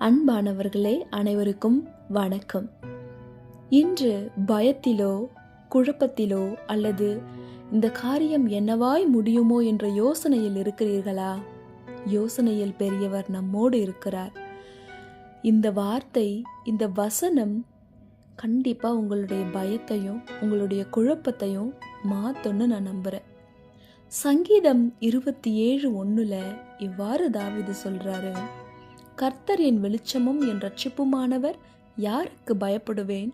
அன்பானவர்களே, அனைவருக்கும் வணக்கம். இன்று பயத்திலோ குழப்பத்திலோ அல்லது இந்த காரியம் என்னவாய் முடியுமோ என்ற யோசனையில் இருக்கிறீர்களா? யோசனையில் பெரியவர் நம்மோடு இருக்கிறார். இந்த வார்த்தை, இந்த வசனம் கண்டிப்பா உங்களுடைய பயத்தையும் உங்களுடைய குழப்பத்தையும் மாத்தோன்னு நான் நம்புறேன். சங்கீதம் 27:1 இவ்வாறு தாவீது சொல்றாரு, கர்த்தர் என் வெளிச்சமும் என் ரட்சிப்புமானவர், யாருக்கு பயப்படுவேன்?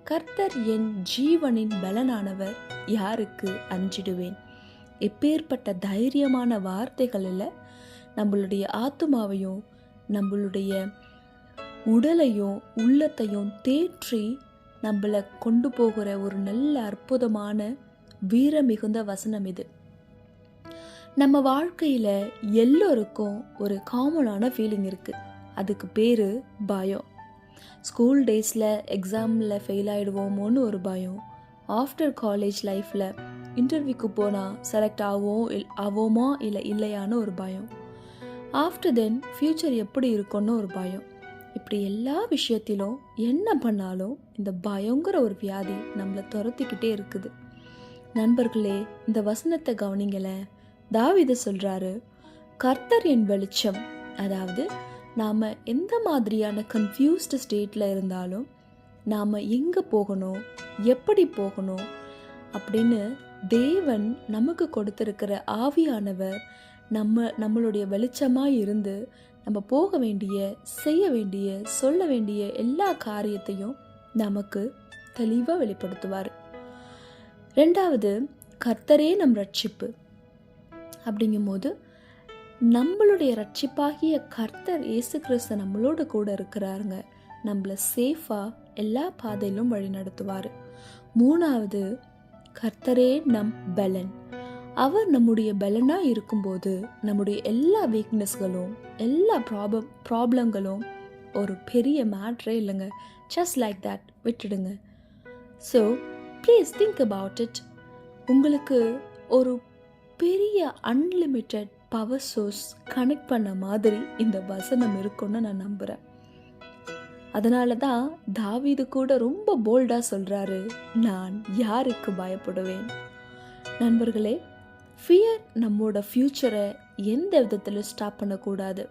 கர்த்தர் என் ஜீவனின் பலனானவர், யாருக்கு அஞ்சிடுவேன்? எப்பேற்பட்ட தைரியமான வார்த்தைகளில் நம்மளுடைய ஆத்துமாவையும் நம்மளுடைய உடலையும் உள்ளத்தையும் தேற்றி நம்மளை கொண்டு போகிற ஒரு நல்ல அற்புதமான வீர மிகுந்த வசனம் இது. நம்ம வாழ்க்கையில் எல்லோருக்கும் ஒரு காமனான ஃபீலிங் இருக்குது. அதுக்கு பேர் பயம். ஸ்கூல் டேஸில் எக்ஸாமில் ஃபெயில் ஆகிடுவோமோன்னு ஒரு பயம். ஆஃப்டர் காலேஜ் லைஃப்பில் இன்டர்வியூக்கு போனால் செலக்ட் ஆவோமா இல்லையான்னு ஒரு பயம். ஆஃப்டர் தென் ஃப்யூச்சர் எப்படி இருக்கும்னு ஒரு பயம். இப்படி எல்லா விஷயத்திலும் என்ன பண்ணாலும் இந்த பயங்கிற ஒரு வியாதி நம்மளை துரத்திக்கிட்டே இருக்குது. நண்பர்களே, இந்த வசனத்தை கவனிங்களேன். தாவீது சொல்கிறாரு, கர்த்தர் என் வெளிச்சம். அதாவது நாம் எந்த மாதிரியான கன்ஃபியூஸ்டு ஸ்டேட்டில் இருந்தாலும் நாம் எங்கே போகணும், எப்படி போகணும் அப்படின்னு தேவன் நமக்கு கொடுத்துருக்கிற ஆவியானவர் நம்மளுடைய வெளிச்சமாக இருந்து நம்ம போக வேண்டிய, செய்ய வேண்டிய, சொல்ல வேண்டிய எல்லா காரியத்தையும் நமக்கு தெளிவாக வெளிப்படுத்துவார். ரெண்டாவது, கர்த்தரே நம் ரட்சிப்பு. அப்படிங்கும்போது நம்மளுடைய ரட்சிப்பாகிய கர்த்தர் இயேசு கிறிஸ்து நம்மளோட கூட இருக்கிறாருங்க. நம்மளை சேஃபாக எல்லா பாதையிலும் வழி நடத்துவார். மூணாவது, கர்த்தரே நம் பலன். அவர் நம்முடைய பலனாக இருக்கும்போது நம்முடைய எல்லா வீக்னஸ்களும் எல்லா ப்ராப்ளங்களும் ஒரு பெரிய மேட்ரே இல்லைங்க. ஜஸ்ட் லைக் தட் விட்டுடுங்க. So please think about it. உங்களுக்கு ஒரு பெரிய அன்லிமிட்டெட் பவர் சோர்ஸ் கனெக்ட் பண்ண மாதிரி இந்த வசனம் இருக்குன்னு நான் நம்புகிறேன். அதனால தான் தாவீது கூட ரொம்ப போல்டாக சொல்கிறாரு, நான் யாருக்கு பயப்படுவேன்? நண்பர்களே, ஃபியர் நம்மளோட ஃப்யூச்சரை எந்த விதத்தில் ஸ்டாப் பண்ணக்கூடாது.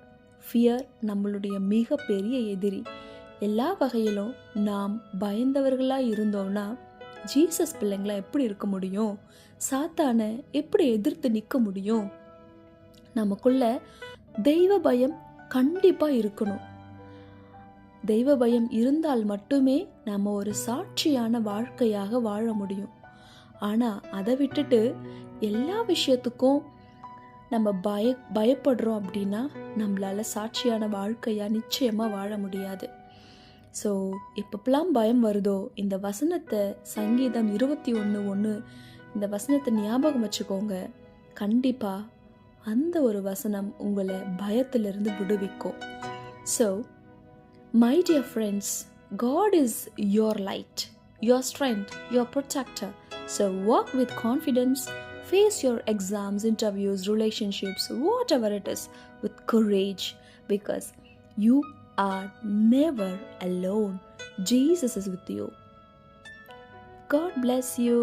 ஃபியர் நம்மளுடைய மிகப்பெரிய எதிரி. எல்லா வகையிலும் நாம் பயந்தவர்களாக இருந்தோம்னா ஜீசஸ் பிள்ளைங்களாம் எப்படி இருக்க முடியும்? சாத்தானை எப்படி எதிர்த்து நிற்க முடியும்? நமக்குள்ள தெய்வ பயம் கண்டிப்பாக இருக்கணும். தெய்வ பயம் இருந்தால் மட்டுமே நம்ம ஒரு சாட்சியான வாழ்க்கையாக வாழ முடியும். ஆனால் அதை விட்டுட்டு எல்லா விஷயத்துக்கும் நம்ம பயப்படுறோம் அப்படின்னா நம்மளால் சாட்சியான வாழ்க்கையாக நிச்சயமாக வாழ முடியாது. ஸோ எப்பப்பெல்லாம் பயம் வருதோ இந்த வசனத்தை, சங்கீதம் 21:1 இந்த வசனத்தை ஞாபகம் வச்சுக்கோங்க. கண்டிப்பாக அந்த ஒரு வசனம் உங்களை பயத்திலிருந்து விடுவிக்கும். So my dear friends, God is your light, your strength, your protector. So walk with confidence, face your exams, interviews, relationships, whatever it is, with courage, because you are never alone. Jesus is with you. God bless you.